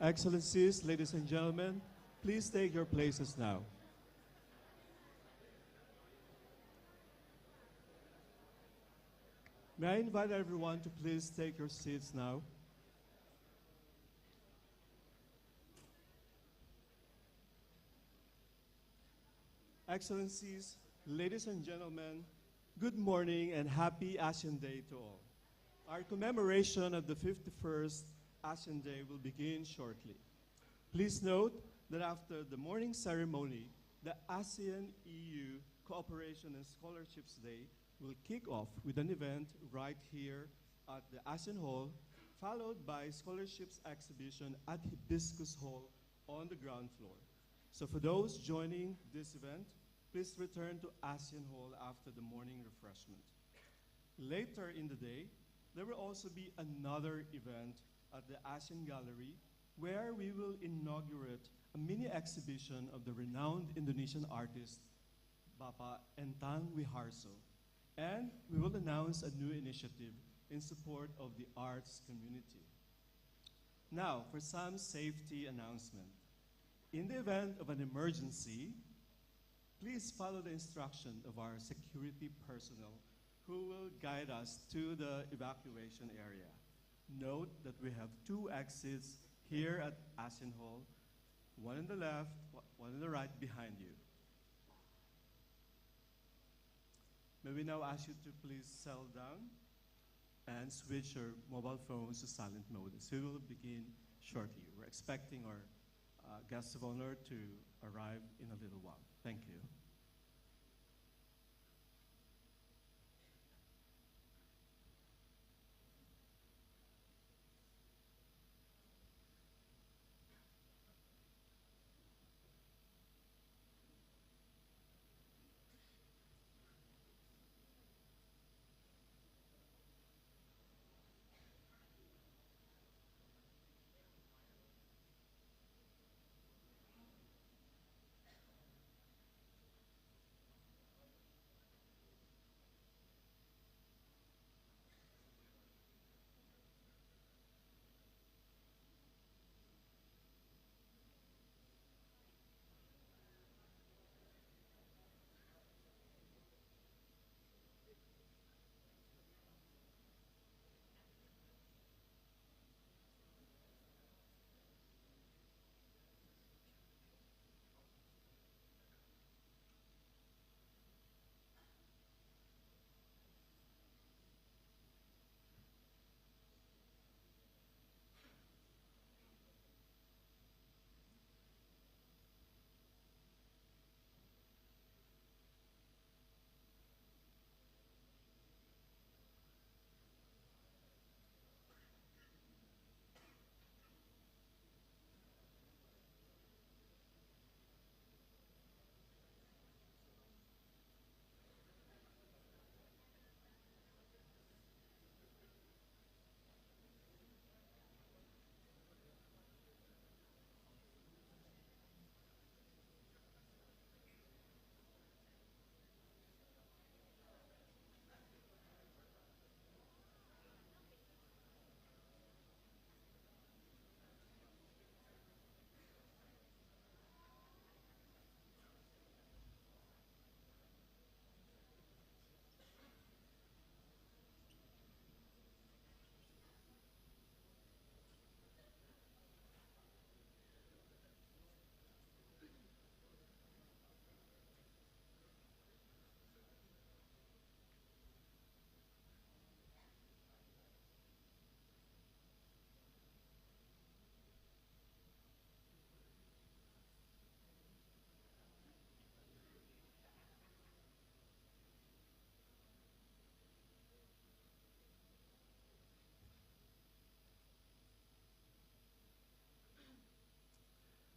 Excellencies, ladies and gentlemen, please take your places now. May I invite everyone to please take your seats now. Excellencies, ladies and gentlemen, good morning and happy ASEAN Day to all. Our commemoration of the 51st ASEAN Day will begin shortly. Please note that after the morning ceremony, the ASEAN-EU Cooperation and Scholarships Day will kick off with an event right here at the ASEAN Hall, followed by scholarships exhibition at Hibiscus Hall on the ground floor. So for those joining this event, please return to ASEAN Hall after the morning refreshment. Later in the day, there will also be another event at the ASEAN Gallery where we will inaugurate a mini exhibition of the renowned Indonesian artist, Bapak Entang Wiharso. And we will announce a new initiative in support of the arts community. Now, for some safety announcement. In the event of an emergency, please follow the instruction of our security personnel who will guide us to the evacuation area. Note that we have 2 exits here at ASEAN Hall, one on the left, one on the right behind you. May we now ask you to please settle down and switch your mobile phones to silent mode. So we will begin shortly. We're expecting our guests of honor to arrive in a little while. Thank you.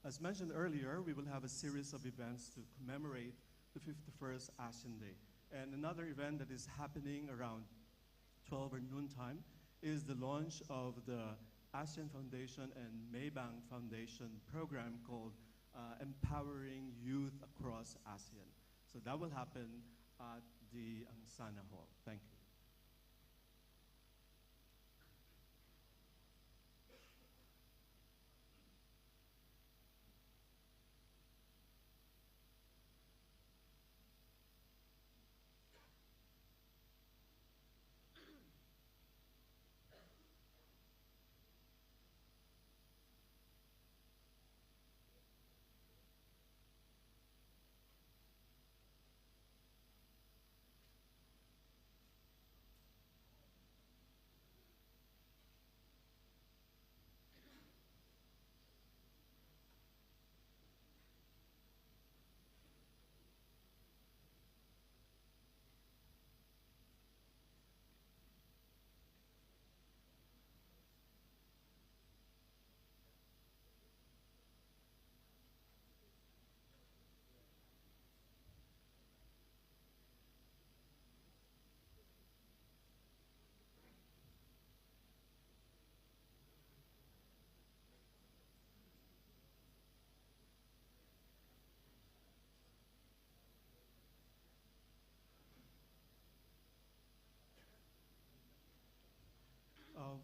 As mentioned earlier, we will have a series of events to commemorate the 51st ASEAN Day. And another event that is happening around 12 or noon time is the launch of the ASEAN Foundation and Maybank Foundation program called Empowering Youth Across ASEAN. So that will happen at the Angsana Hall. Thank you.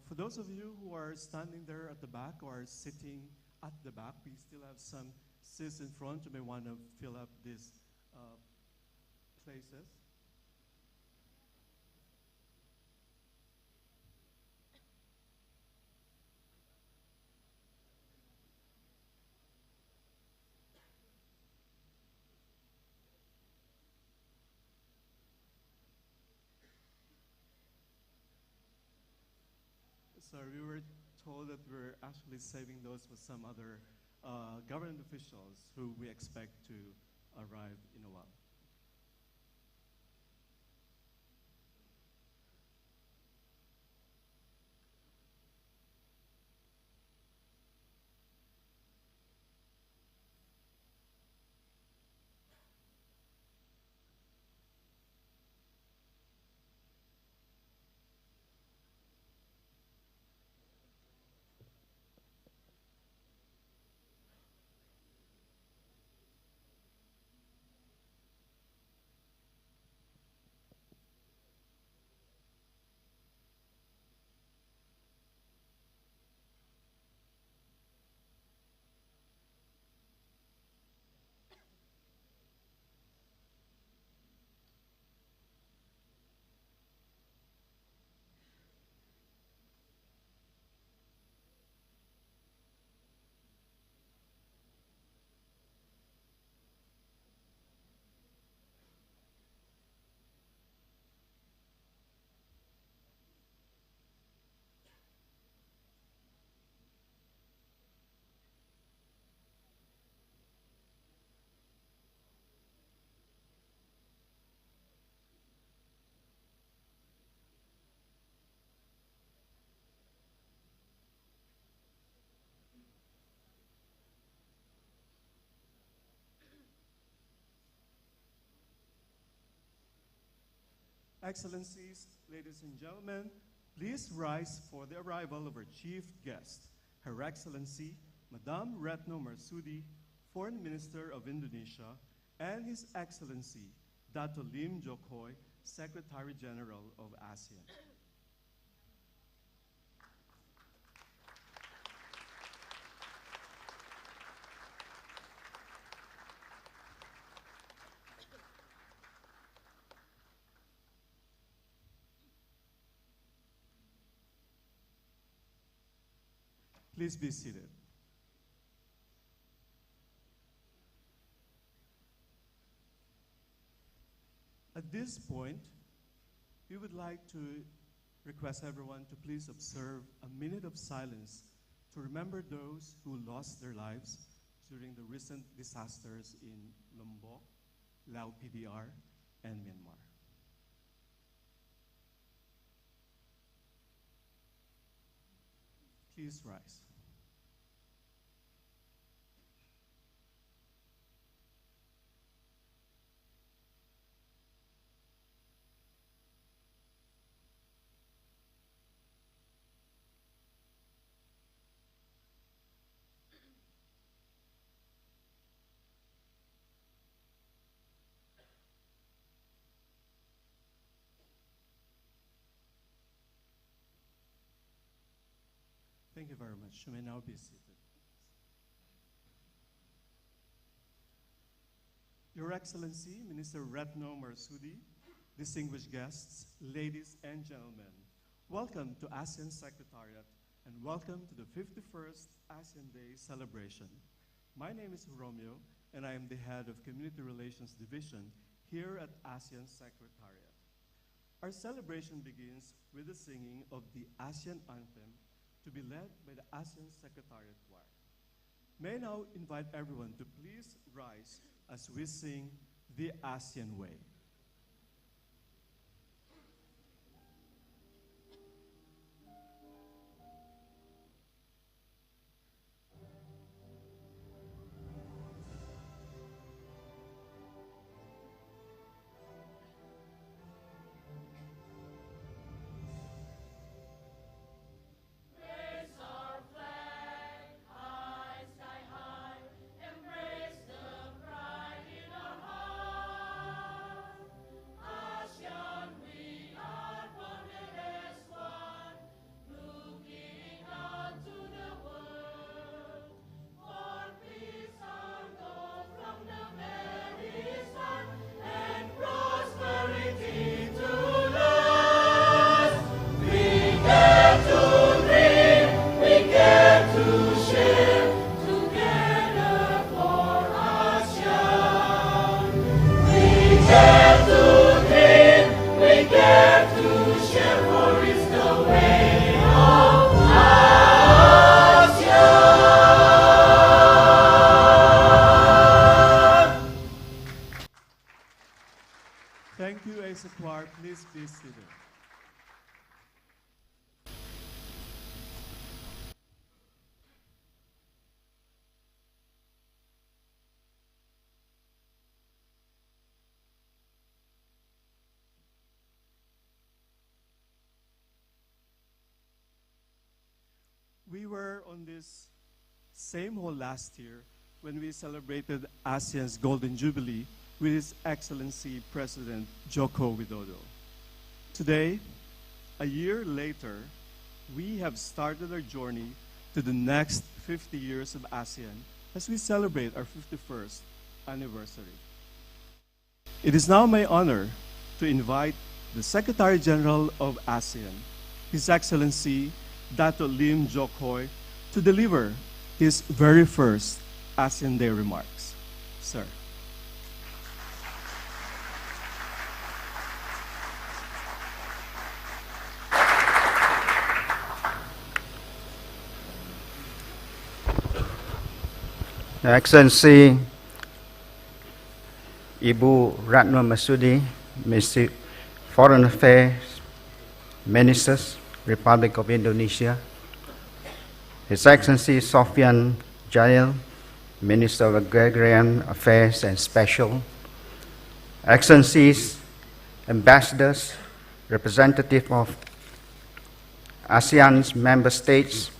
For those of you who are standing there at the back or sitting at the back, we still have some seats in front. You may want to fill up these places. Sorry, we were told that we're actually saving those for some other government officials who we expect to arrive in a while. Excellencies, ladies and gentlemen, please rise for the arrival of our chief guest, Her Excellency, Madame Retno Marsudi, Foreign Minister of Indonesia, and His Excellency, Dato Lim Jokoy, Secretary General of ASEAN. Please be seated. At this point, we would like to request everyone to please observe a minute of silence to remember those who lost their lives during the recent disasters in Lombok, Lao PDR, and Myanmar. Please rise. Thank you very much. You may now be seated. Your Excellency, Minister Retno Marsudi, distinguished guests, ladies and gentlemen, welcome to ASEAN Secretariat and welcome to the 51st ASEAN Day celebration. My name is Romeo and I am the head of Community Relations Division here at ASEAN Secretariat. Our celebration begins with the singing of the ASEAN Anthem to be led by the ASEAN Secretariat Choir. May I now invite everyone to please rise as we sing the ASEAN Way. Embrace the pride in our hearts. Thank you, Sequar. Please be seated. We were on this same hall last year when we celebrated ASEAN's Golden Jubilee with His Excellency President Joko Widodo. Today, a year later, we have started our journey to the next 50 years of ASEAN as we celebrate our 51st anniversary. It is now my honor to invite the Secretary General of ASEAN, His Excellency Dato Lim Jock Hoi, to deliver his very first ASEAN Day remarks. Sir. Your Excellency Ibu Ratno Masudi, Minister Foreign Affairs Ministers, Republic of Indonesia, His Excellency Sofian Jalil, Minister of Agrarian Affairs and Special, Excellencies, Ambassadors, representative of ASEAN's member states,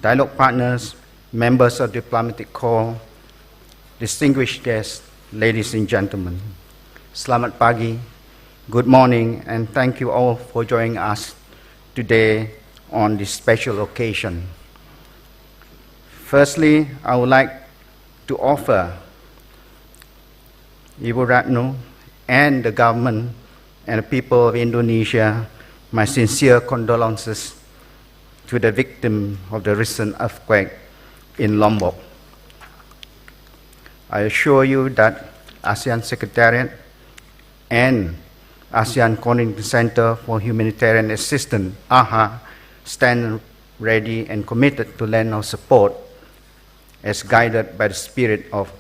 dialogue partners, members of diplomatic corps, distinguished guests, ladies and gentlemen. Selamat pagi, good morning, and thank you all for joining us today on this special occasion. Firstly, I would like to offer Ibu Ratno and the government and the people of Indonesia my sincere condolences to the victim of the recent earthquake in Lombok. I assure you that ASEAN Secretariat and ASEAN Coordinating Center for Humanitarian Assistance, AHA, stand ready and committed to lend our support as guided by the spirit of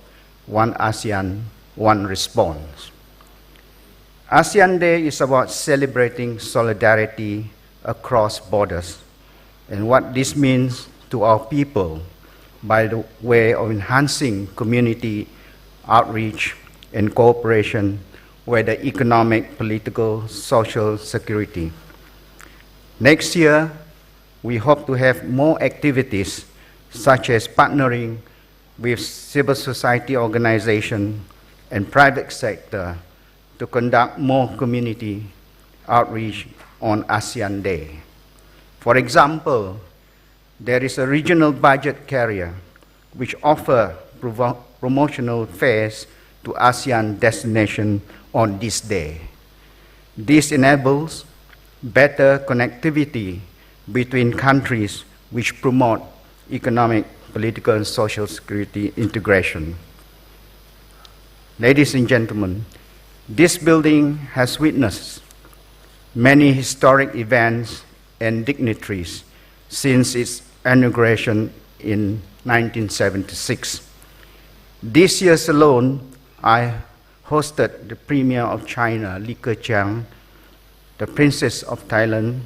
One ASEAN, One Response. ASEAN Day is about celebrating solidarity across borders and what this means to our people by the way of enhancing community outreach and cooperation, whether economic, political, social security. Next year, we hope to have more activities such as partnering with civil society organizations and private sector to conduct more community outreach on ASEAN Day. For example, there is a regional budget carrier which offers promotional fares to ASEAN destinations on this day. This enables better connectivity between countries which promote economic, political, and social security integration. Ladies and gentlemen, this building has witnessed many historic events and dignitaries since its inauguration in 1976. This year alone, I hosted the Premier of China, Li Keqiang, the Princess of Thailand,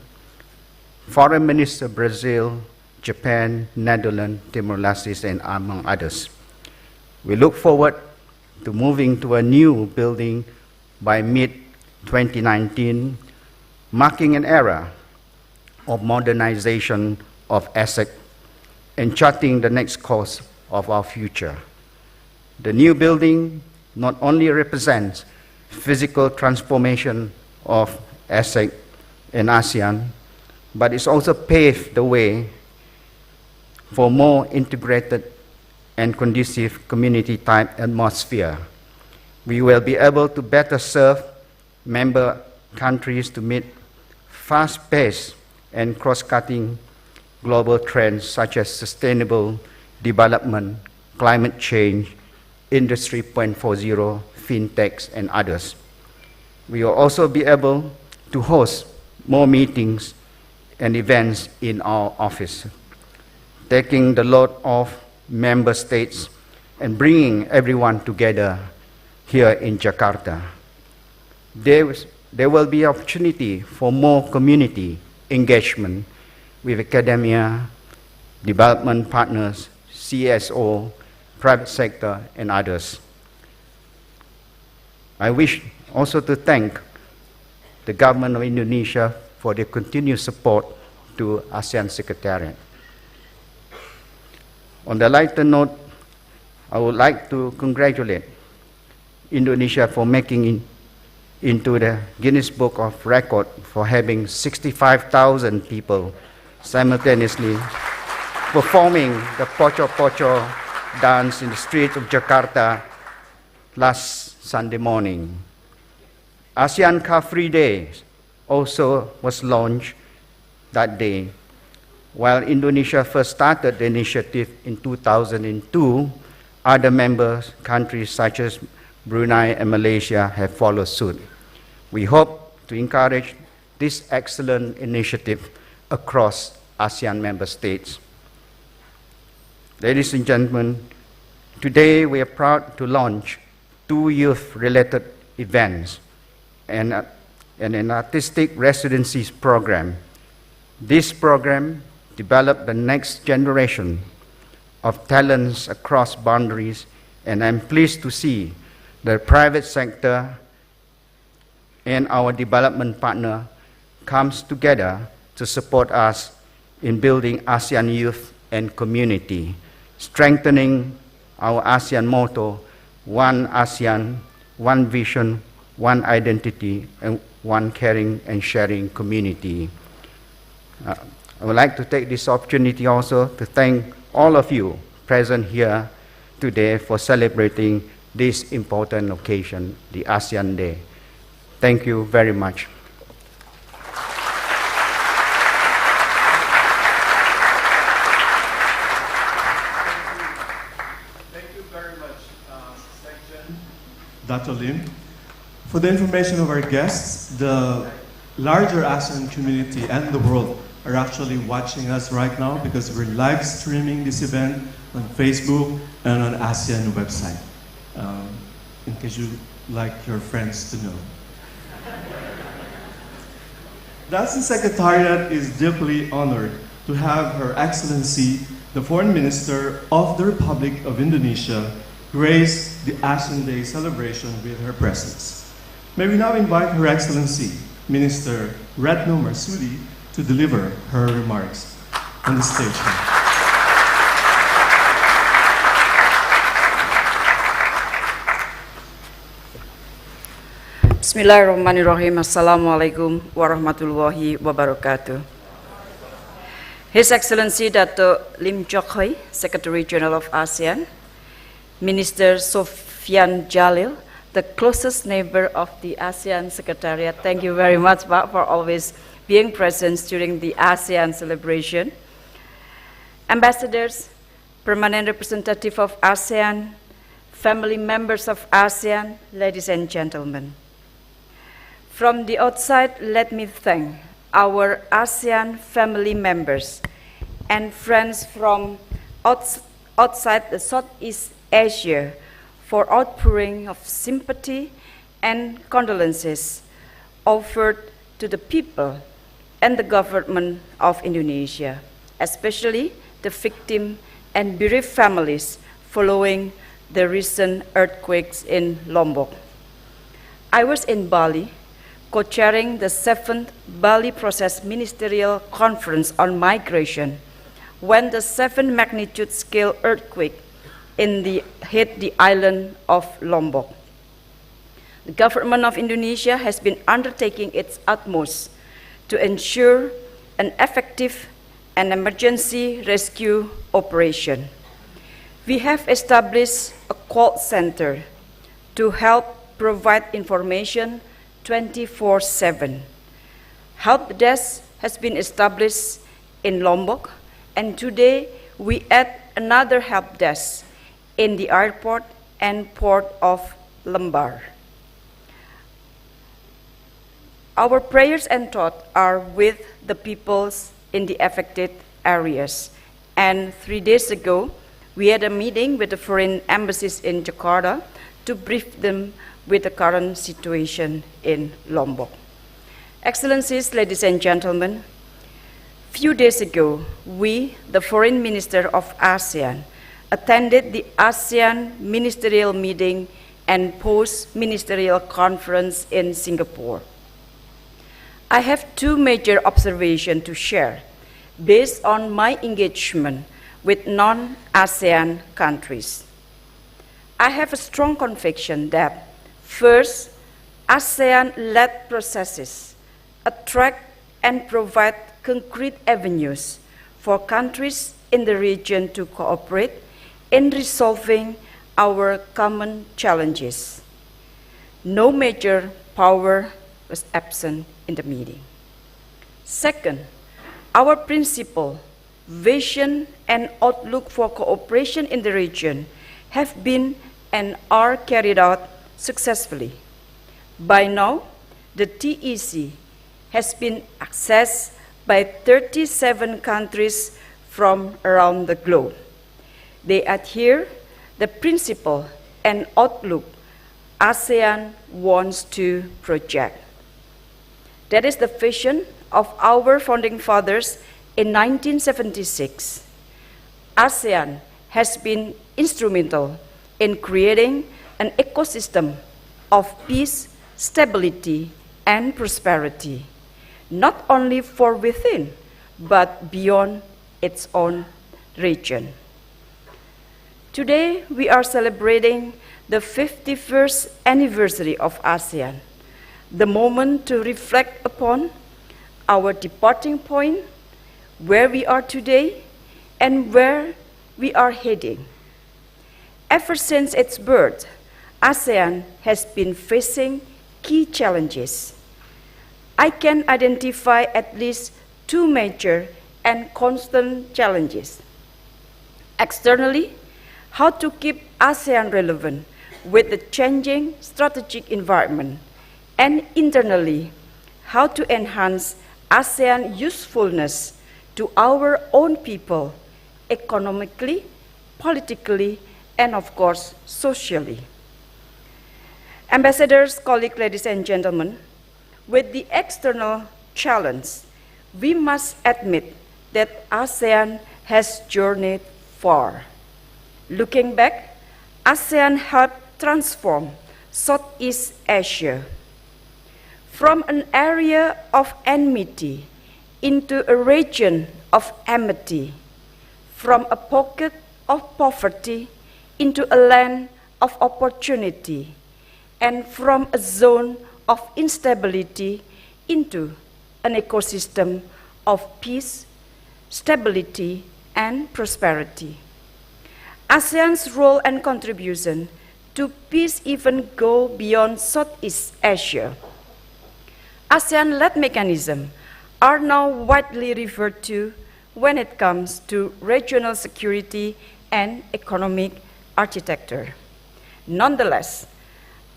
Foreign Minister of Brazil, Japan, Netherlands, Timor-Leste, and among others. We look forward to moving to a new building by mid-2019, marking an era of modernization of ASEC and charting the next course of our future. The new building not only represents physical transformation of ASEC and ASEAN, but it's also paved the way for more integrated and conducive community-type atmosphere. We will be able to better serve member countries to meet fast-paced and cross-cutting global trends such as sustainable development, climate change, Industry 4.0, fintechs, and others. We will also be able to host more meetings and events in our office, taking the load off member states and bringing everyone together here in Jakarta. there will be opportunity for more community engagement with academia, development partners, CSO, private sector, and others. I wish also to thank the government of Indonesia for their continued support to ASEAN Secretariat. On the lighter note, I would like to congratulate Indonesia for making into the Guinness Book of Records for having 65,000 people simultaneously performing the Poco Poco dance in the streets of Jakarta last Sunday morning. ASEAN Car Free Day also was launched that day. While Indonesia first started the initiative in 2002, other member countries such as Brunei and Malaysia have followed suit. We hope to encourage this excellent initiative across ASEAN member states. Ladies and gentlemen, today we are proud to launch 2 youth-related events and an artistic residencies program. This program developed the next generation of talents across boundaries, and I'm pleased to see the private sector and our development partner comes together to support us in building ASEAN youth and community, strengthening our ASEAN motto, one ASEAN, one vision, one identity, and one caring and sharing community. I would like to take this opportunity also to thank all of you present here today for celebrating this important occasion, the ASEAN Day. Thank you very much. Thank you very much, Dr. Lim. For the information of our guests, the larger ASEAN community and the world are actually watching us right now because we're live streaming this event on Facebook and on ASEAN website, in case you'd like your friends to know. The ASEAN Secretariat is deeply honored to have Her Excellency, the Foreign Minister of the Republic of Indonesia, grace the ASEAN Day celebration with her presence. May we now invite Her Excellency, Minister Retno Marsudi, to deliver her remarks on the stage. Bismillahirrahmanirrahim. Assalamualaikum warahmatullahi wabarakatuh. His Excellency Dato' Lim Chok Hui, Secretary General of ASEAN, Minister Sofian Jalil, the closest neighbor of the ASEAN Secretariat. Thank you very much, Pak, for always being present during the ASEAN celebration. Ambassadors, permanent representative of ASEAN, family members of ASEAN, ladies and gentlemen. From the outside, let me thank our ASEAN family members and friends from outside the Southeast Asia for outpouring of sympathy and condolences offered to the people and the government of Indonesia, especially the victim and bereaved families following the recent earthquakes in Lombok. I was in Bali, co-chairing the 7th Bali Process Ministerial Conference on Migration, when the 7 magnitude scale earthquake hit the island of Lombok. The government of Indonesia has been undertaking its utmost to ensure an effective and emergency rescue operation. We have established a call center to help provide information 24/7. Help desk has been established in Lombok, and today we add another help desk in the airport and port of Lembar. Our prayers and thoughts are with the peoples in the affected areas. And 3 days ago, we had a meeting with the foreign embassies in Jakarta to brief them with the current situation in Lombok. Excellencies, ladies and gentlemen, few days ago, we, the Foreign Minister of ASEAN, attended the ASEAN Ministerial meeting and post-ministerial conference in Singapore. I have two major observations to share based on my engagement with non-ASEAN countries. I have a strong conviction that, first, ASEAN-led processes attract and provide concrete avenues for countries in the region to cooperate in resolving our common challenges. No major power was absent in the meeting. Second, our principle, vision, and outlook for cooperation in the region have been and are carried out successfully. By now, the TEC has been accessed by 37 countries from around the globe. They adhere the principle and outlook ASEAN wants to project. That is the vision of our founding fathers in 1976. ASEAN has been instrumental in creating an ecosystem of peace, stability, and prosperity, not only for within, but beyond its own region. Today, we are celebrating the 51st anniversary of ASEAN, the moment to reflect upon our departing point, where we are today, and where we are heading. Ever since its birth, ASEAN has been facing key challenges. I can identify at least two major and constant challenges. Externally, how to keep ASEAN relevant with the changing strategic environment, and internally, how to enhance ASEAN usefulness to our own people, economically, politically, and of course, socially. Ambassadors, colleagues, ladies and gentlemen, with the external challenge, we must admit that ASEAN has journeyed far. Looking back, ASEAN helped transform Southeast Asia from an area of enmity into a region of amity, from a pocket of poverty into a land of opportunity, and from a zone of instability into an ecosystem of peace, stability, and prosperity. ASEAN's role and contribution to peace even go beyond Southeast Asia. ASEAN-led mechanisms are now widely referred to when it comes to regional security and economic architecture. Nonetheless,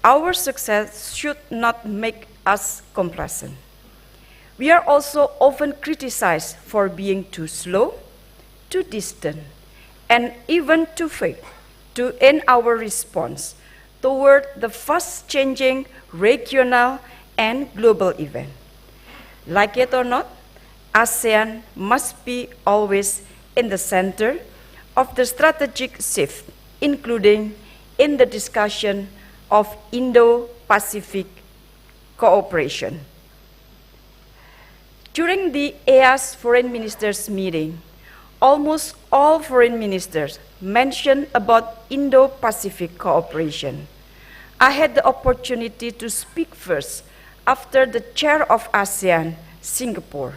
our success should not make us complacent. We are also often criticized for being too slow, too distant, and even too vague in our response toward the fast-changing regional and global event. Like it or not, ASEAN must be always in the center of the strategic shift, including in the discussion of Indo-Pacific cooperation. During the EAS Foreign Ministers meeting, almost all foreign ministers mentioned about Indo-Pacific cooperation. I had the opportunity to speak first after the chair of ASEAN, Singapore.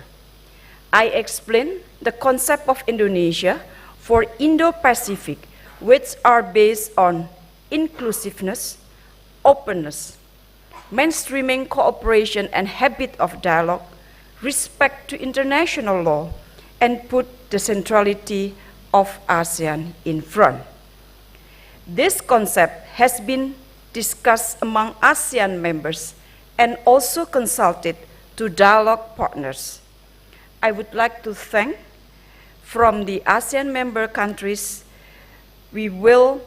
I explained the concept of Indonesia for Indo-Pacific, which are based on inclusiveness, openness, mainstreaming cooperation and habit of dialogue, respect to international law, and put the centrality of ASEAN in front. This concept has been discussed among ASEAN members and also consulted to dialogue partners. I would like to thank from the ASEAN member countries. We will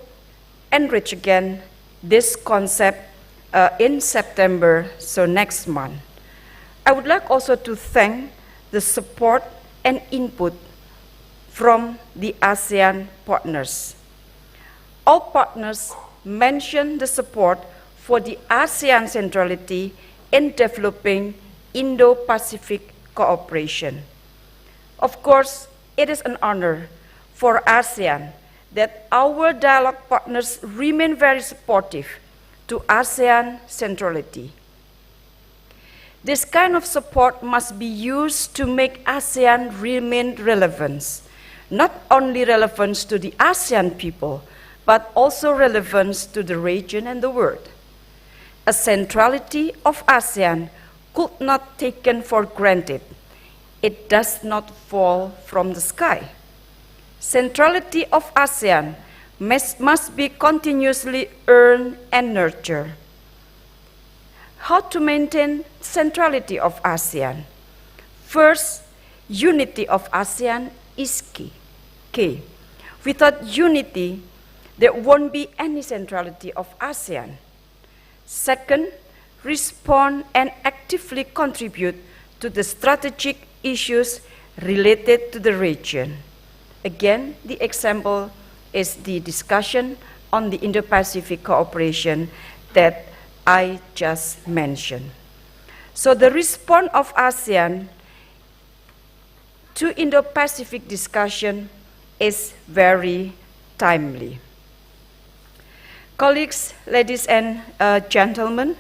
enrich again this concept in September, so next month. I would like also to thank the support and input from the ASEAN partners. All partners mentioned the support for the ASEAN centrality in developing Indo-Pacific cooperation. Of course, it is an honor for ASEAN that our dialogue partners remain very supportive to ASEAN centrality. This kind of support must be used to make ASEAN remain relevant, not only relevance to the ASEAN people, but also relevance to the region and the world. A centrality of ASEAN could not be taken for granted. It does not fall from the sky. Centrality of ASEAN must be continuously earned and nurtured. How to maintain centrality of ASEAN? First, unity of ASEAN is key. Without unity, there won't be any centrality of ASEAN. Second, respond and actively contribute to the strategic issues related to the region. Again, the example is the discussion on the Indo-Pacific cooperation that I just mentioned. So the response of ASEAN to Indo-Pacific discussion is very timely. Colleagues, ladies and gentlemen,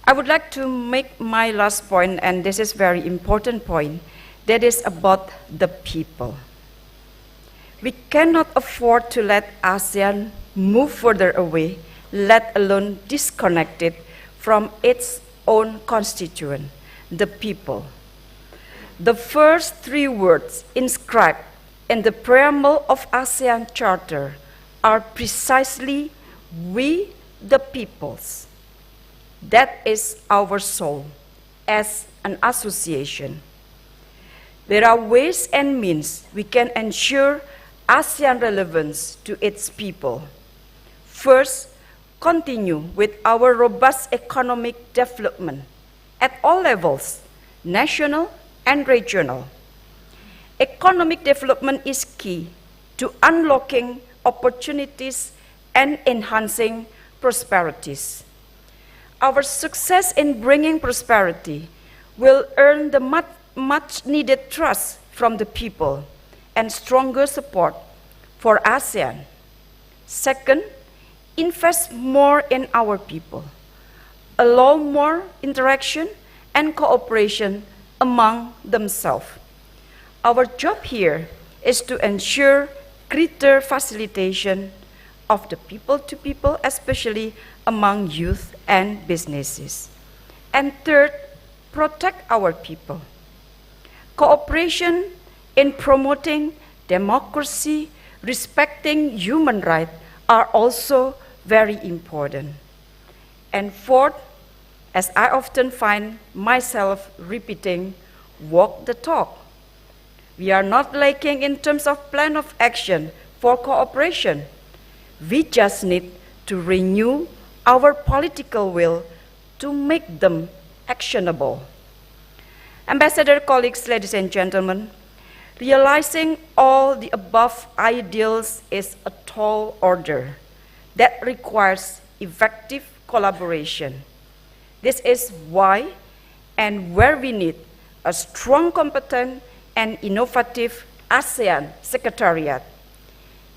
I would like to make my last point, and this is a very important point, that is about the people. We cannot afford to let ASEAN move further away, let alone disconnected from its own constituent, the people. The first three words inscribed in the preamble of ASEAN Charter are precisely "we the peoples." That is our soul as an association. There are ways and means we can ensure ASEAN relevance to its people. First, continue with our robust economic development at all levels, national and regional. Economic development is key to unlocking opportunities and enhancing prosperities. Our success in bringing prosperity will earn the much needed trust from the people and stronger support for ASEAN. Second, invest more in our people. Allow more interaction and cooperation among themselves. Our job here is to ensure greater facilitation of the people to people, especially among youth and businesses. And third, protect our people. Cooperation in promoting democracy, respecting human rights are also very important. And fourth, as I often find myself repeating, walk the talk. We are not lacking in terms of plan of action for cooperation. We just need to renew our political will to make them actionable. Ambassador, colleagues, ladies and gentlemen, realizing all the above ideals is a tall order that requires effective collaboration. This is why and where we need a strong, competent, and innovative ASEAN Secretariat.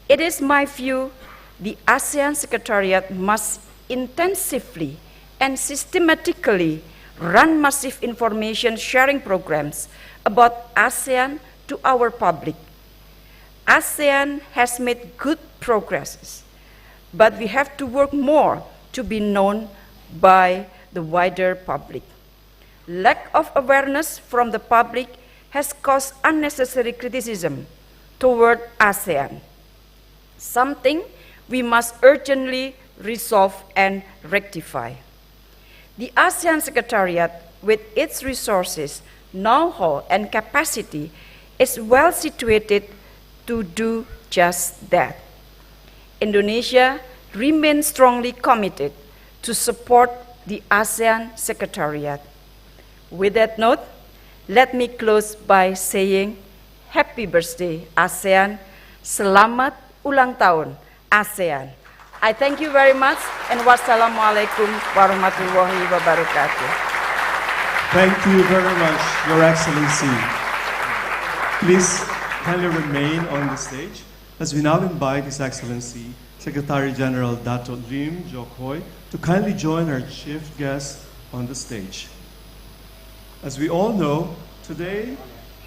It is my view the ASEAN Secretariat must intensively and systematically run massive information sharing programs about ASEAN to our public. ASEAN has made good progress, but we have to work more to be known by the wider public. Lack of awareness from the public has caused unnecessary criticism toward ASEAN, something we must urgently resolve and rectify. The ASEAN Secretariat, with its resources, know-how, and capacity, is well situated to do just that. Indonesia remain strongly committed to support the ASEAN Secretariat. With that note, let me close by saying, Happy birthday, ASEAN. Selamat ulang tahun, ASEAN. I thank you very much, and wassalamualaikum warahmatullahi wabarakatuh. Thank you very much, Your Excellency. Please kindly remain on the stage as we now invite His Excellency, Secretary General Dato Lim Jokhoi, to kindly join our chief guest on the stage. As we all know, today,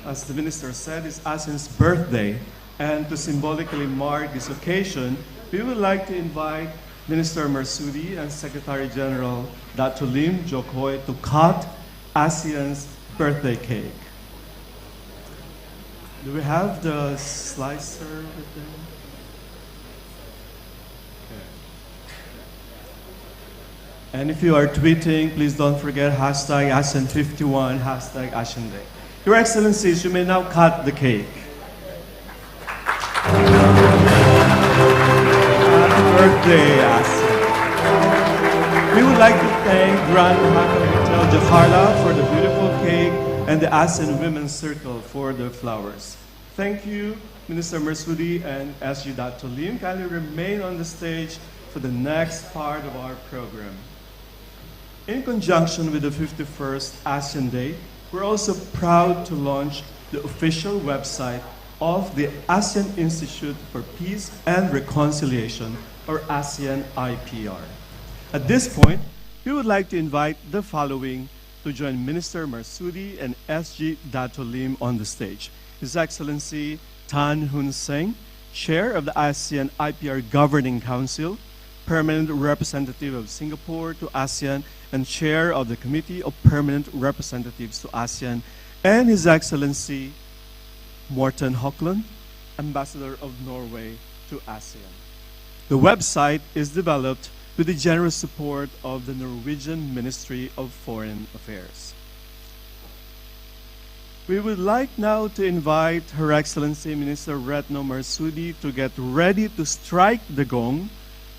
as the Minister said, is ASEAN's birthday, and to symbolically mark this occasion, we would like to invite Minister Marsudi and Secretary General Dato Lim Jokhoi to cut ASEAN's birthday cake. Do we have the slicer with them? Okay. And if you are tweeting, please don't forget hashtag ASEAN51, hashtag ASEAN Day. Your Excellencies, you may now cut the cake. Happy birthday, ASEAN. We would like to thank Grand Hotel Jakarta for the beautiful cake and the ASEAN Women's Circle for the flowers. Thank you, Minister Marsudi and SG Dato Lim. Kindly remain on the stage for the next part of our program. In conjunction with the 51st ASEAN Day, we're also proud to launch the official website of the ASEAN Institute for Peace and Reconciliation, or ASEAN IPR. At this point, we would like to invite the following to join Minister Marsudi and SG Dato Lim on the stage. His Excellency Tan Hun Sen, Chair of the ASEAN IPR Governing Council, Permanent Representative of Singapore to ASEAN, and Chair of the Committee of Permanent Representatives to ASEAN, and His Excellency Morten Høglund, Ambassador of Norway to ASEAN. The website is developed with the generous support of the Norwegian Ministry of Foreign Affairs. We would like now to invite Her Excellency Minister Retno Marsudi to get ready to strike the gong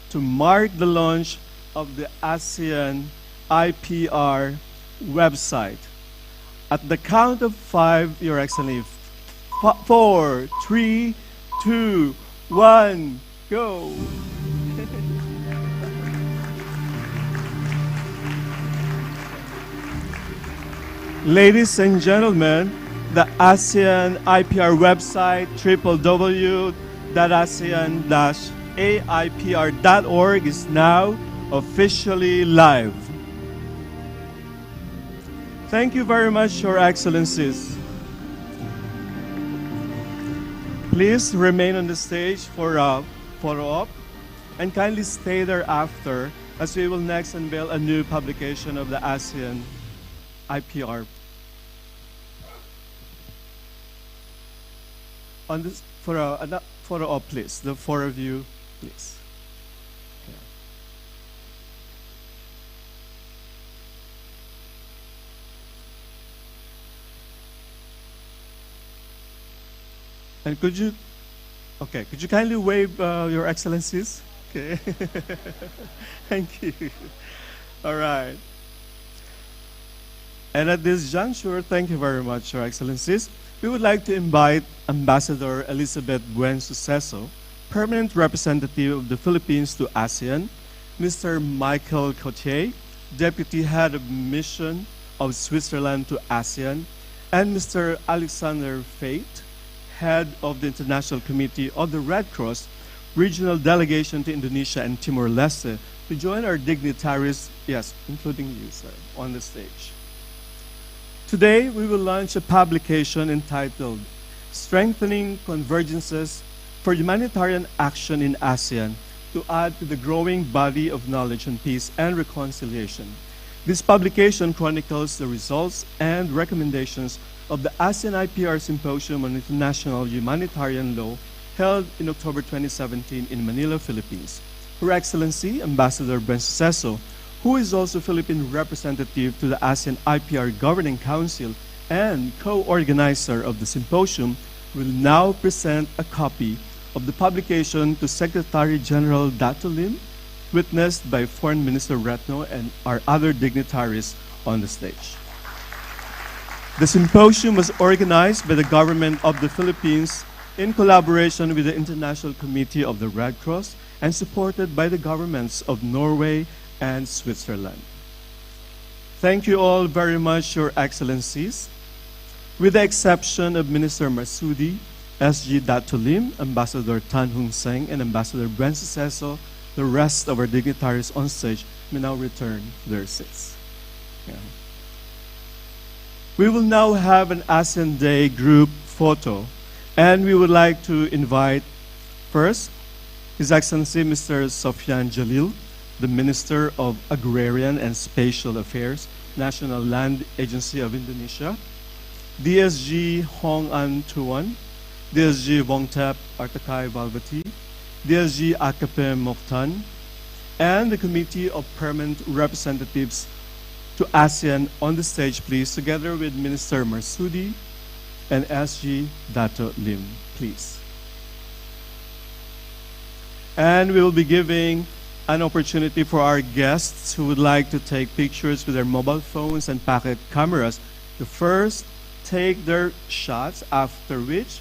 to mark the launch of the ASEAN IPR website. At the count of 5, Your Excellency, 4, 3, 2, 1, go! Ladies and gentlemen, the ASEAN IPR website, www.asean-aipr.org, is now officially live. Thank you very much, Your Excellencies. Please remain on the stage for a photo-op and kindly stay there after, as we will next unveil a new publication of the ASEAN IPR. On this, for a photo-op, please. The 4 of you, please. Okay. And could you kindly wave, Your Excellencies? Okay. Thank you. All right. And at this juncture, thank you very much, Your Excellencies. We would like to invite Ambassador Elizabeth Buen Suceso, Permanent Representative of the Philippines to ASEAN, Mr. Michael Cotier, Deputy Head of Mission of Switzerland to ASEAN, and Mr. Alexander Fate, Head of the International Committee of the Red Cross Regional Delegation to Indonesia and Timor-Leste, to join our dignitaries, yes, including you, sir, on the stage. Today, we will launch a publication entitled Strengthening Convergences for Humanitarian Action in ASEAN, to add to the growing body of knowledge on peace and reconciliation. This publication chronicles the results and recommendations of the ASEAN IPR Symposium on International Humanitarian Law held in October 2017 in Manila, Philippines. Her Excellency, Ambassador Buen Suceso, who is also Philippine representative to the ASEAN IPR Governing Council and co-organizer of the symposium, will now present a copy of the publication to Secretary General Dato Lim witnessed by Foreign Minister Retno and our other dignitaries on the stage. The symposium was organized by the Government of the Philippines in collaboration with the International Committee of the Red Cross and supported by the governments of Norway and Switzerland. Thank you all very much, Your Excellencies. With the exception of Minister Marsudi, SG Dato Lim, Ambassador Tan Hung Seng, and Ambassador Bren Suceso, the rest of our dignitaries on stage may now return to their seats. Yeah. We will now have an ASEAN Day group photo, and we would like to invite first His Excellency Mr. Sofyan Jalil, the Minister of Agrarian and Spatial Affairs, National Land Agency of Indonesia, DSG Hong An Tuan, DSG Vongtep Artakai Valvati, DSG Akape Mokhtan, and the Committee of Permanent Representatives to ASEAN on the stage, please, together with Minister Marsudi and SG Dato Lim, please. And we will be giving an opportunity for our guests who would like to take pictures with their mobile phones and pocket cameras to first take their shots, after which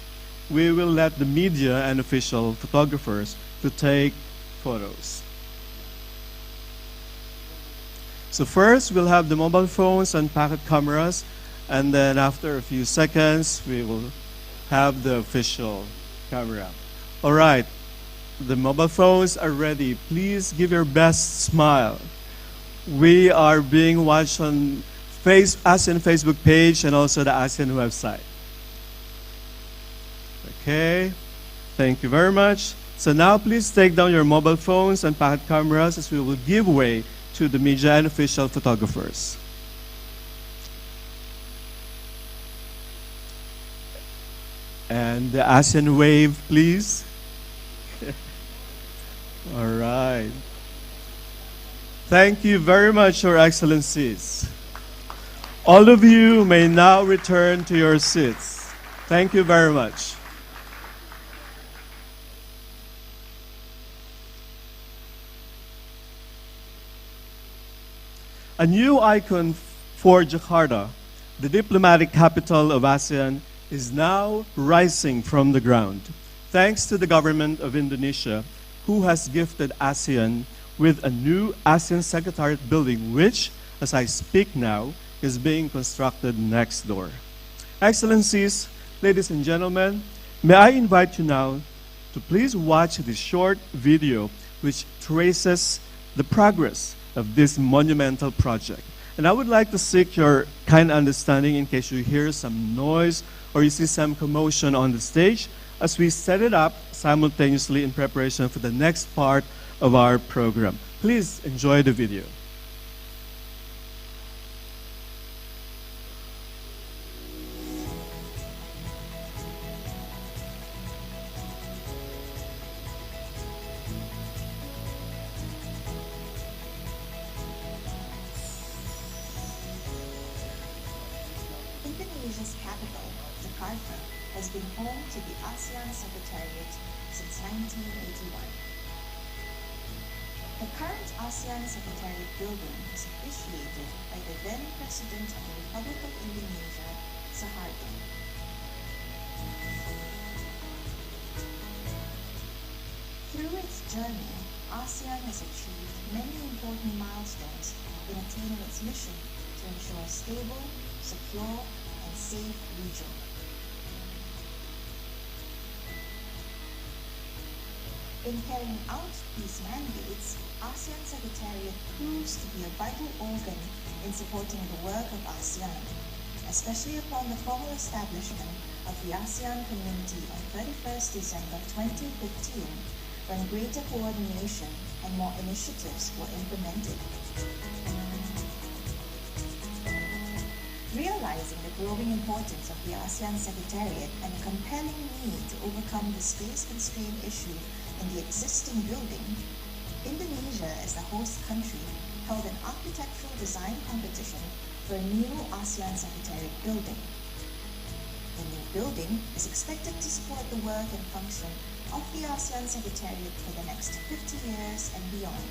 we will let the media and official photographers to take photos. So first, we'll have the mobile phones and pocket cameras, and then after a few seconds, we will have the official camera. All right, the mobile phones are ready. Please give your best smile. We are being watched on ASEAN Facebook page and also the ASEAN website. Okay, thank you very much. So now please take down your mobile phones and pocket cameras as we will give way to the media and official photographers. And the ASEAN wave, please. All right. Thank you very much, Your Excellencies. All of you may now return to your seats. Thank you very much. A new icon for Jakarta, the diplomatic capital of ASEAN, is now rising from the ground, thanks to the government of Indonesia, who has gifted ASEAN with a new ASEAN Secretariat building, which, as I speak now, is being constructed next door. Excellencies, ladies and gentlemen, may I invite you now to please watch this short video which traces the progress of this monumental project. And I would like to seek your kind understanding in case you hear some noise or you see some commotion on the stage as we set it up simultaneously in preparation for the next part of our program. Please enjoy the video. Indonesia's capital, Jakarta, has been home to the ASEAN Secretariat since 1981. The current ASEAN Secretariat building was appreciated by the then President of the Republic of Indonesia, Suharto. Through its journey, ASEAN has achieved many important milestones in attaining its mission to ensure a stable, secure, and safe region. In carrying out these mandates, ASEAN Secretariat proves to be a vital organ in supporting the work of ASEAN, especially upon the formal establishment of the ASEAN Community on 31st December 2015, when greater coordination and more initiatives were implemented. Realizing the growing importance of the ASEAN Secretariat and a compelling need to overcome the space constraint issue in the existing building, Indonesia, as the host country, held an architectural design competition for a new ASEAN Secretariat building. The new building is expected to support the work and function of the ASEAN Secretariat for the next 50 years and beyond.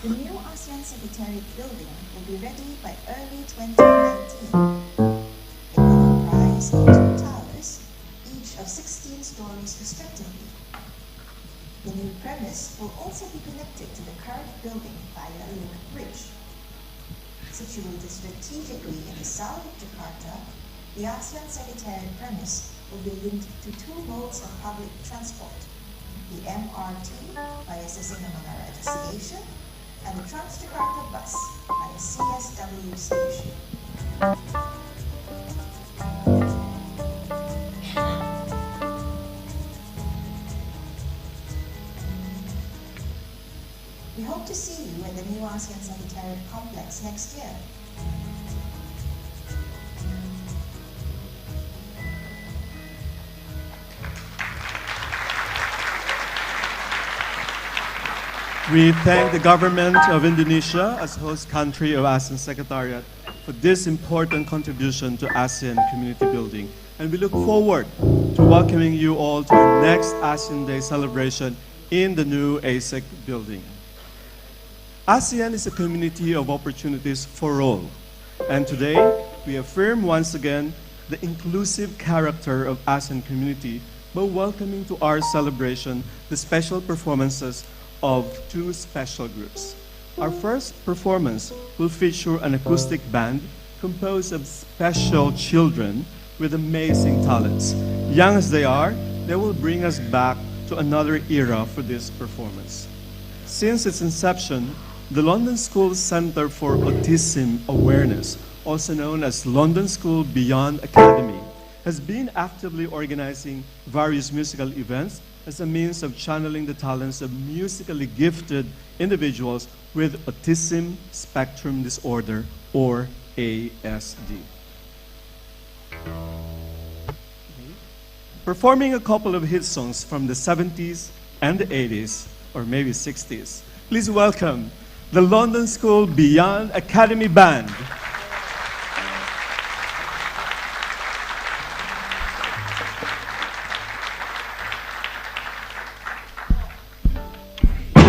The new ASEAN Secretariat building will be ready by early 2019. It will comprise of 2 towers, each of 16 stories respectively. The new premise will also be connected to the current building via a link bridge. Situated strategically in the south of Jakarta, the ASEAN Secretariat premise will be linked to 2 modes of public transport, the MRT via Sisingamangaraja Station and the Trans-Jakarta bus via CSW Station. We hope to see you at the new ASEAN Secretariat complex next year. We thank the government of Indonesia as host country of ASEAN Secretariat for this important contribution to ASEAN community building. And we look forward to welcoming you all to our next ASEAN Day celebration in the new ASEC building. ASEAN is a community of opportunities for all. And today, we affirm once again the inclusive character of ASEAN community by welcoming to our celebration the special performances of 2 special groups. Our first performance will feature an acoustic band composed of special children with amazing talents. Young as they are, they will bring us back to another era for this performance. Since its inception, the London School Centre for Autism Awareness, also known as London School Beyond Academy, has been actively organizing various musical events as a means of channeling the talents of musically gifted individuals with autism spectrum disorder, or ASD. Performing a couple of hit songs from the 70s and the 80s, or maybe 60s, please welcome the London School Beyond Academy Band. You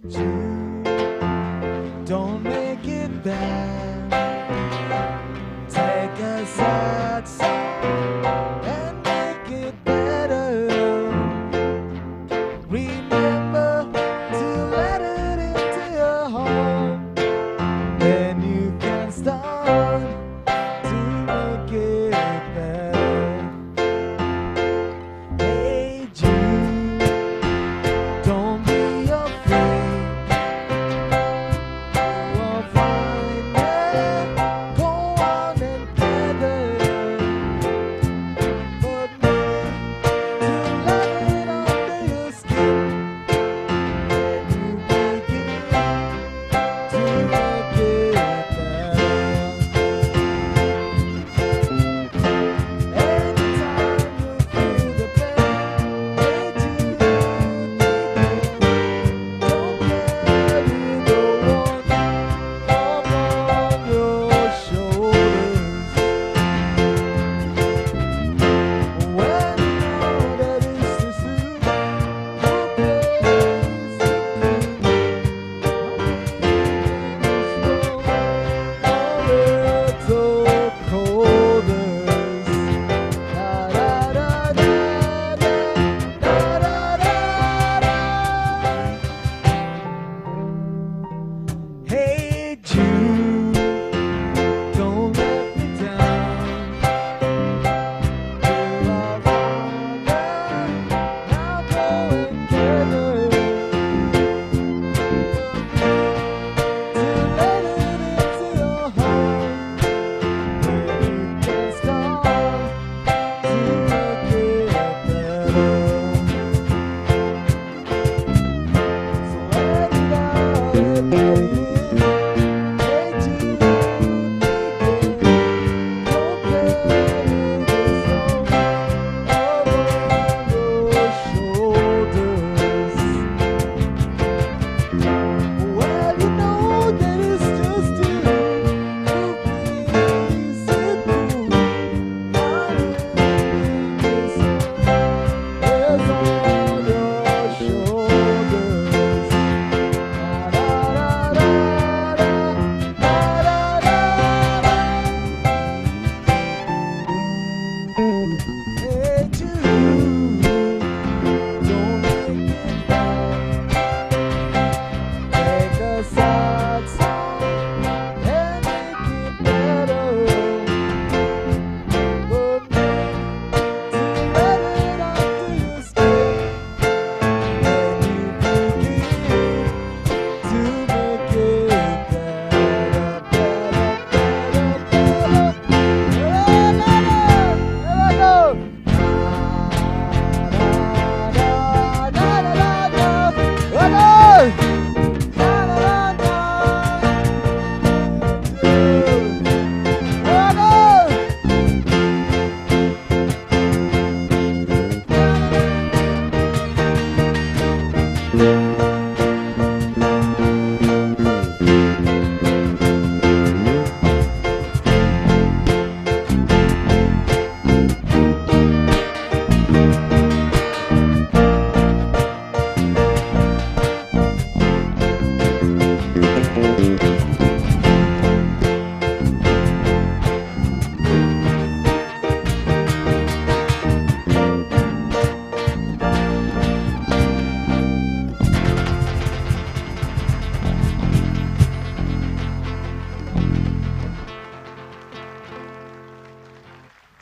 Jude, don't make it bad. Take a sad song and make it better. Remember to let it into your home. Then you can start to make it better. Hey Jude, don't be afraid. You will find it. Go on and get it. But need to let it under your skin. Then you begin to make it better. Anytime you feel the pain, hey Jude, don't carry the one upon your shoulders. When you know that it's too soon, your place to be. A little colders. Da da da da da da da da. Hey Jude, don't let me down. You are father, now go and get her. To let it into your heart, then you can start to make it better. So let it out and let it in. Hey Jude, don't carry this on over your shoulders. Well, you know that it's just you who brings it through. Carrying this on your shoulders. Da da da da da da da da. Hey Jude, don't make it bad. Take a sad song and make it better. But need to let it under your skin. Then you begin to make it better, better, better,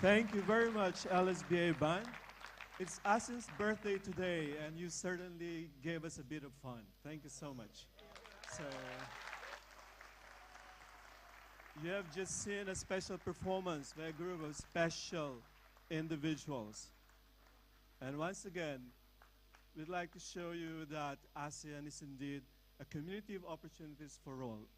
Thank you very much, LSBA Band. It's ASEAN's birthday today, and you certainly gave us a bit of fun. Thank you so much. So, you have just seen a special performance by a group of special individuals. And once again, we'd like to show you that ASEAN is indeed a community of opportunities for all.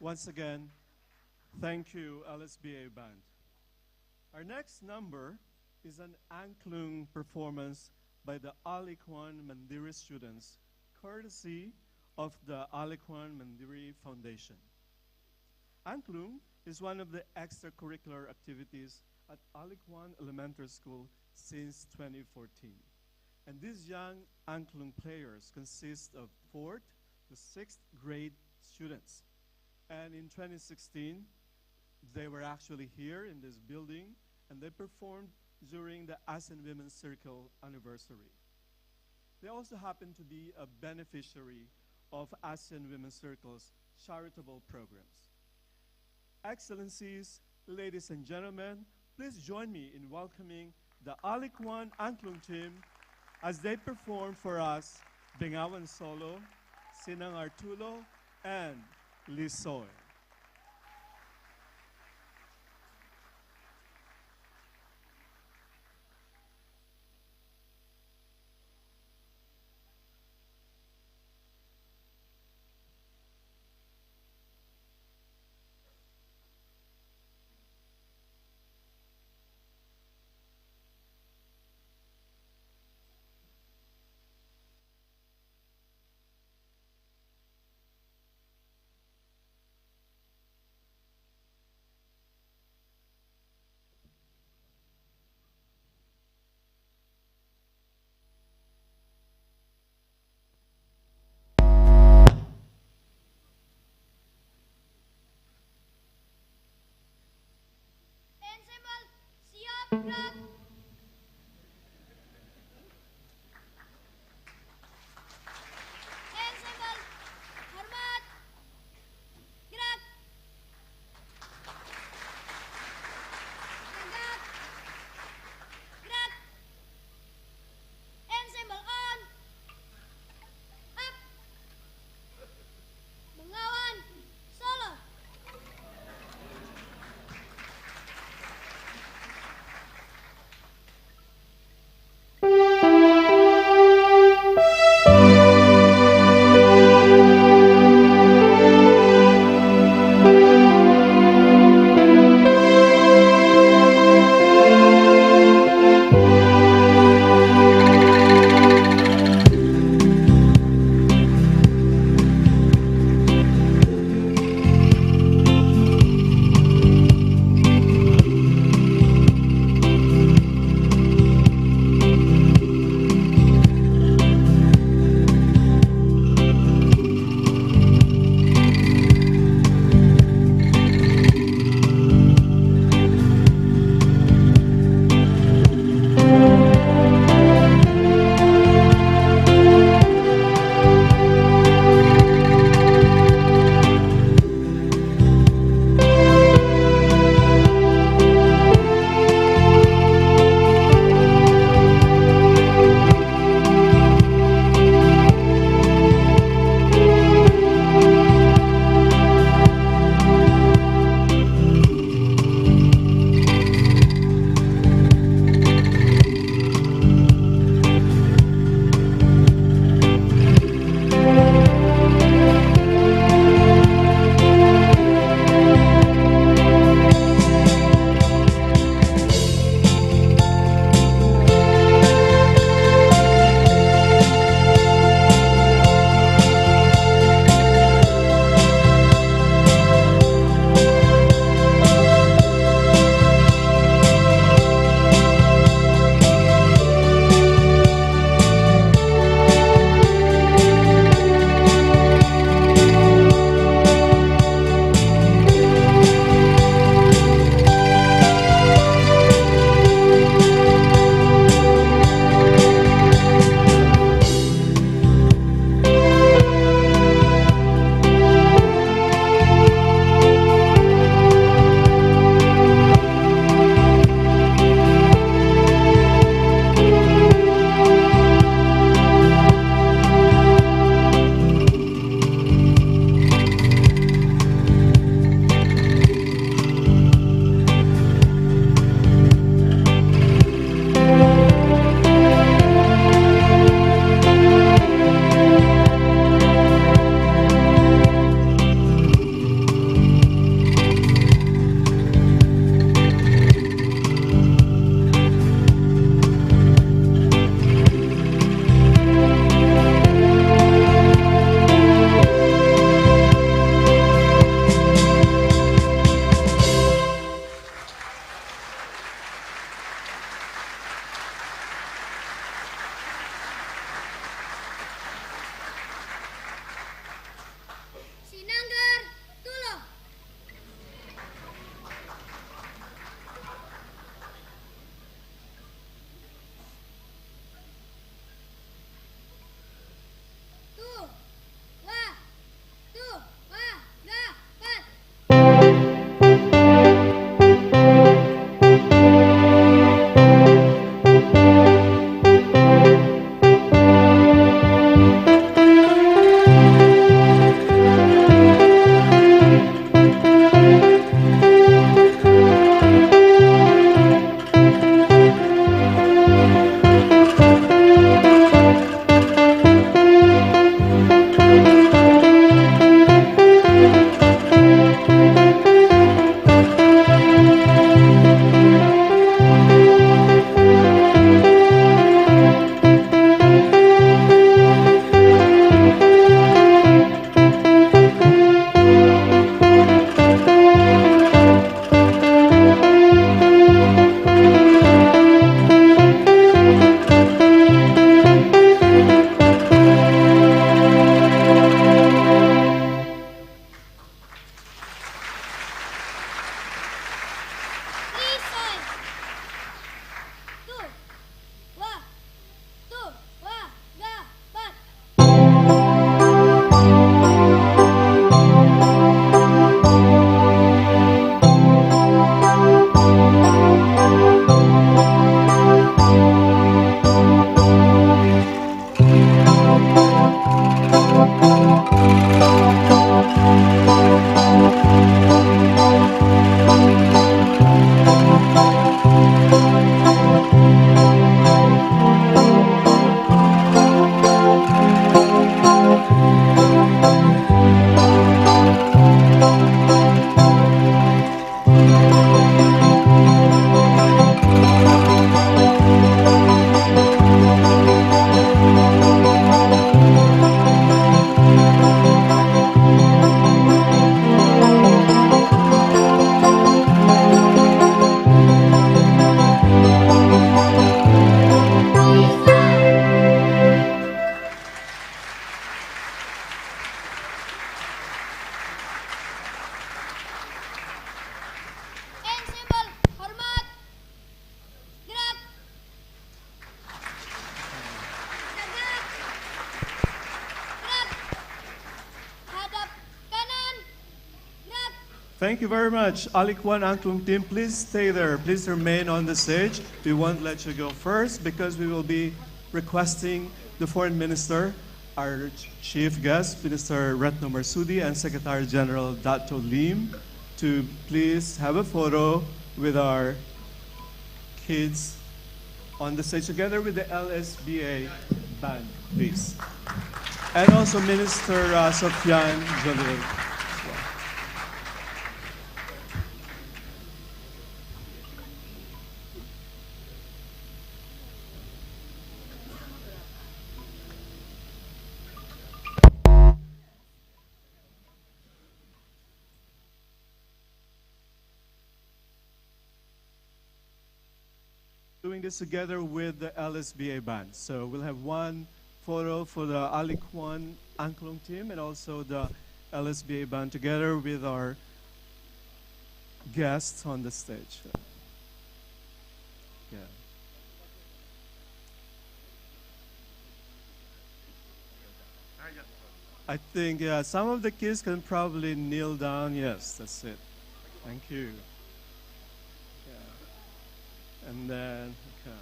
Once again, thank you, LSBA Band. Our next number is an Angklung performance by the Alikuan Mandiri students, courtesy of the Alikuan Mandiri Foundation. Angklung is one of the extracurricular activities at Alikwan Elementary School since 2014. And these young Angklung players consist of 4th to 6th grade students. And in 2016, they were actually here in this building, and they performed during the ASEAN Women's Circle anniversary. They also happen to be a beneficiary of ASEAN Women's Circle's charitable programs. Excellencies, ladies and gentlemen, please join me in welcoming the Alikwan Angklung team as they perform for us Bengawan Solo, Sinang Artulo, and Lisoy. Ensemble, siap, gerak. Ensemble, hormat, gerak. Tegak, gerak. Ensemble on. Up. Bengawan, solo. Thank you very much. Alikwan Angklung team, please stay there. Please remain on the stage. We won't let you go first because we will be requesting the Foreign Minister, our chief guest, Minister Retno Marsudi, and Secretary General Dato Lim, to please have a photo with our kids on the stage together with the LSBA band, please. And also Minister Sofyan Jalil. Doing this together with the LSBA band. So we'll have one photo for the Alikwan Angklung team and also the LSBA band together with our guests on the stage. Yeah. I think some of the kids can probably kneel down. Yes, that's it. Thank you. And then, okay.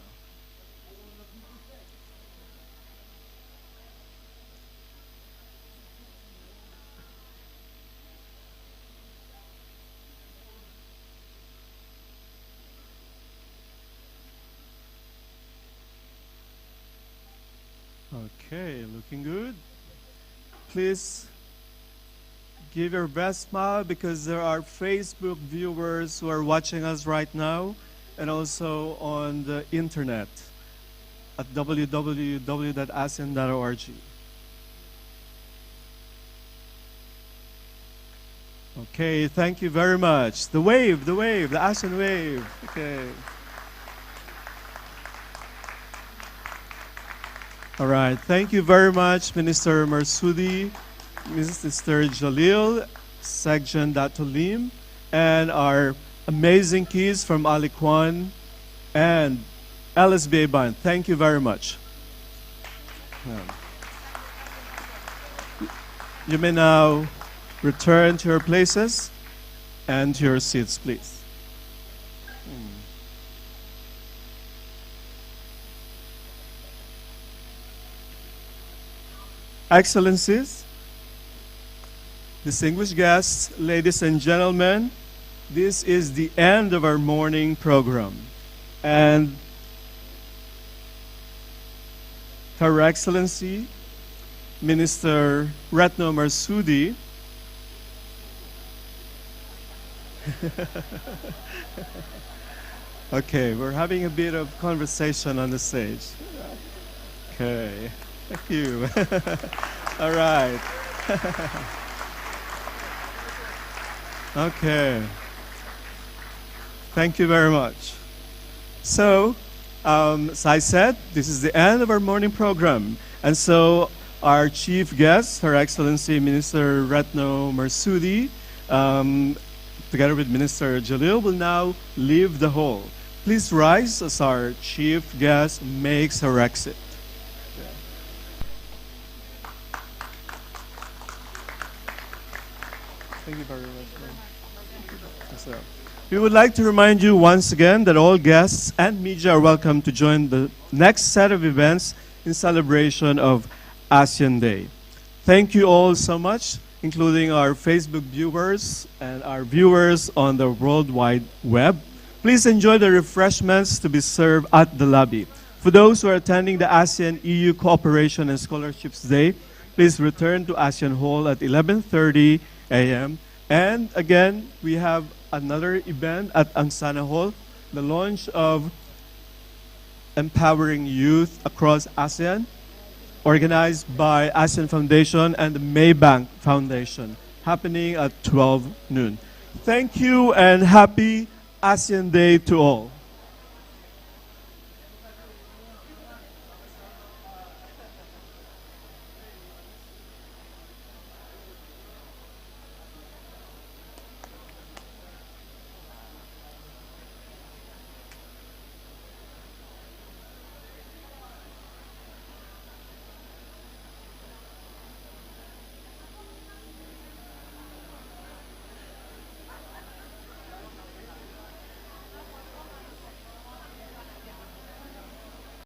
Okay, looking good. Please give your best smile because there are Facebook viewers who are watching us right now, and also on the internet at www.asean.org. Okay, thank you very much. The wave, the ASEAN wave. Okay. All right, thank you very much, Minister Marsudi, Mr. Jalil, Secretary Dato Lim, and our amazing keys from Alikwan and LSBA band. Thank you very much. You may now return to your places and to your seats, please. Excellencies, distinguished guests, ladies and gentlemen, this is the end of our morning program. And Her Excellency, Minister Retno Marsudi, okay, we're having a bit of conversation on the stage. Okay, thank you. All right. Okay. Thank you very much. So, as I said, this is the end of our morning program. And so, our chief guest, Her Excellency Minister Retno Marsudi, together with Minister Jalil, will now leave the hall. Please rise as our chief guest makes her exit. Thank you very much. So, we would like to remind you once again that all guests and media are welcome to join the next set of events in celebration of ASEAN Day. Thank you all so much, including our Facebook viewers and our viewers on the World Wide Web. Please enjoy the refreshments to be served at the lobby. For those who are attending the ASEAN-EU Cooperation and Scholarships Day, please return to ASEAN Hall at 11:30 a.m. And again, we have another event at Angsana Hall, the launch of Empowering Youth Across ASEAN, organized by ASEAN Foundation and the Maybank Foundation, happening at 12 noon. Thank you and happy ASEAN Day to all.